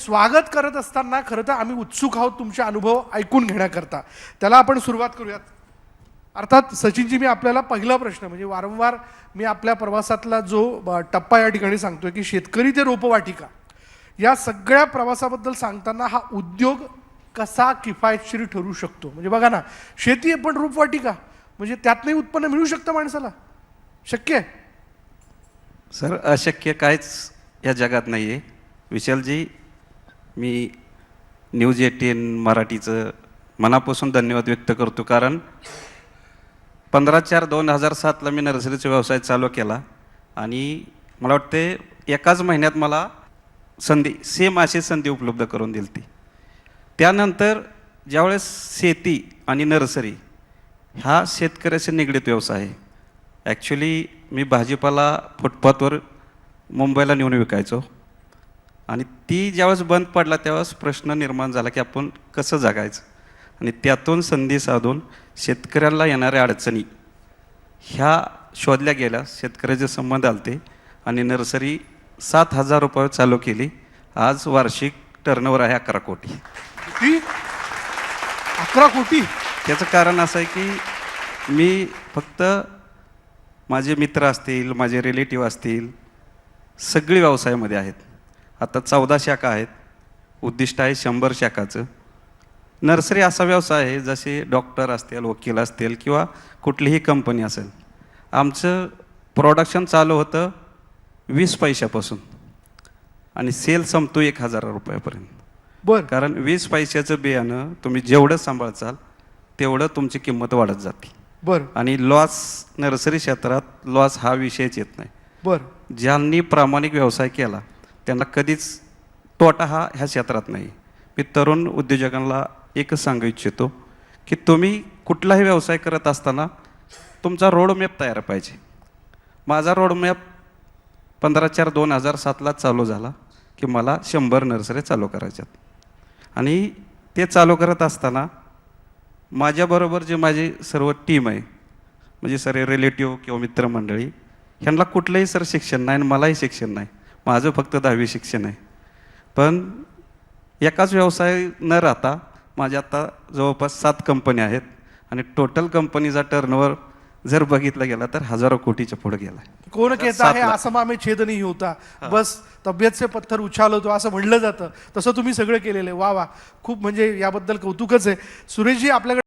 स्वागत करत असताना खरं तर आम्ही उत्सुक आहोत तुमचे अनुभव ऐकून घेण्याकरता. त्याला आपण सुरुवात करूयात. अर्थात सचिनजी, मी आपल्याला पहिला प्रश्न म्हणजे वारंवार मी आपल्या प्रवासातला जो टप्पा या ठिकाणी सांगतोय की शेतकरी ते रोपवाटिका या सगळ्या प्रवासाबद्दल सांगताना हा उद्योग कसा किफायतशीर ठरू शकतो. म्हणजे बघा ना, शेती आहे पण रोपवाटिका म्हणजे त्यातनंही उत्पन्न मिळू शकतं माणसाला. शक्य आहे सर? अशक्य काहीच या जगात नाही आहे विशालजी. मी न्यूज 18 मराठीचं मनापासून धन्यवाद व्यक्त करतो, कारण 15/4/2007 मी नर्सरीचा व्यवसाय चालू केला आणि मला वाटते एकाच महिन्यात मला सेम अशी संधी उपलब्ध करून दिली ती. त्यानंतर ज्यावेळेस शेती आणि नर्सरी हा शेतकऱ्याशी निगडीत व्यवसाय आहे. ॲक्च्युली मी भाजीपाला फुटपाथवर मुंबईला नेऊन विकायचो आणि ती ज्यावेळेस बंद पडला त्यावेळेस प्रश्न निर्माण झाला की आपण कसं जगायचं, आणि त्यातून संधी साधून शेतकऱ्याला येणाऱ्या अडचणी ह्या शोधल्या गेल्या, शेतकऱ्याचे संबंध आलते आणि नर्सरी 7,000 रुपये चालू केली. आज वार्षिक टर्नओव्हर आहे 11 कोटी. किती? 11 कोटी? त्याचं कारण असं आहे की मी फक्त माझे मित्र असतील, माझे रिलेटिव्ह असतील, सगळी व्यवसायामध्ये आहेत. आता 14 शाखा आहेत. उद्दिष्ट आहे 100 शाखाचं. नर्सरी असा व्यवसाय आहे जसे डॉक्टर असतील, वकील असतील किंवा कुठलीही कंपनी असेल. आमचं प्रोडक्शन चालू होतं 20 पैशापासून आणि सेल संपतो 1,000 रुपयापर्यंत. बरं. कारण 20 पैशाचं बियाणं तुम्ही जेवढं सांभाळचाल तेवढं तुमची किंमत वाढत जाते. बरं. आणि लॉस नर्सरी क्षेत्रात लॉस हा विषयच येत नाही. बरं. ज्यांनी प्रामाणिक व्यवसाय केला त्यांना कधीच तोटा ह्या क्षेत्रात नाही. मी तरुण उद्योजकांना एकच सांगू इच्छितो की तुम्ही कुठलाही व्यवसाय करत असताना तुमचा रोडमॅप तयार पाहिजे. माझा रोडमॅप 15/4/2007 चालू झाला की मला 100 नर्सरी चालू करायच्यात आणि ते चालू करत असताना माझ्याबरोबर जे माझी सर्व टीम आहे, म्हणजे सर्व रिलेटिव्ह किंवा मित्रमंडळी, ह्यांना कुठलंही सर शिक्षण नाही आणि मलाही शिक्षण नाही. माझं फक्त 10वी शिक्षण आहे. पण एकाच व्यवसाय न राहता माझ्या आता जवळपास 7 कंपन्या आहेत आणि टोटल कंपनीचा टर्नओव्हर जर बघितला गेला तर हजारो कोटीच्या पुढे गेला. कोण कहता है आसमां में छेद नहीं होता, बस तब्येत से पत्थर उछाल होतो असं म्हणलं जातं. तसं तुम्ही सगळं केलेलं आहे. वा वा, खूप म्हणजे याबद्दल कौतुकच आहे. सुरेशजी, आपल्याकडे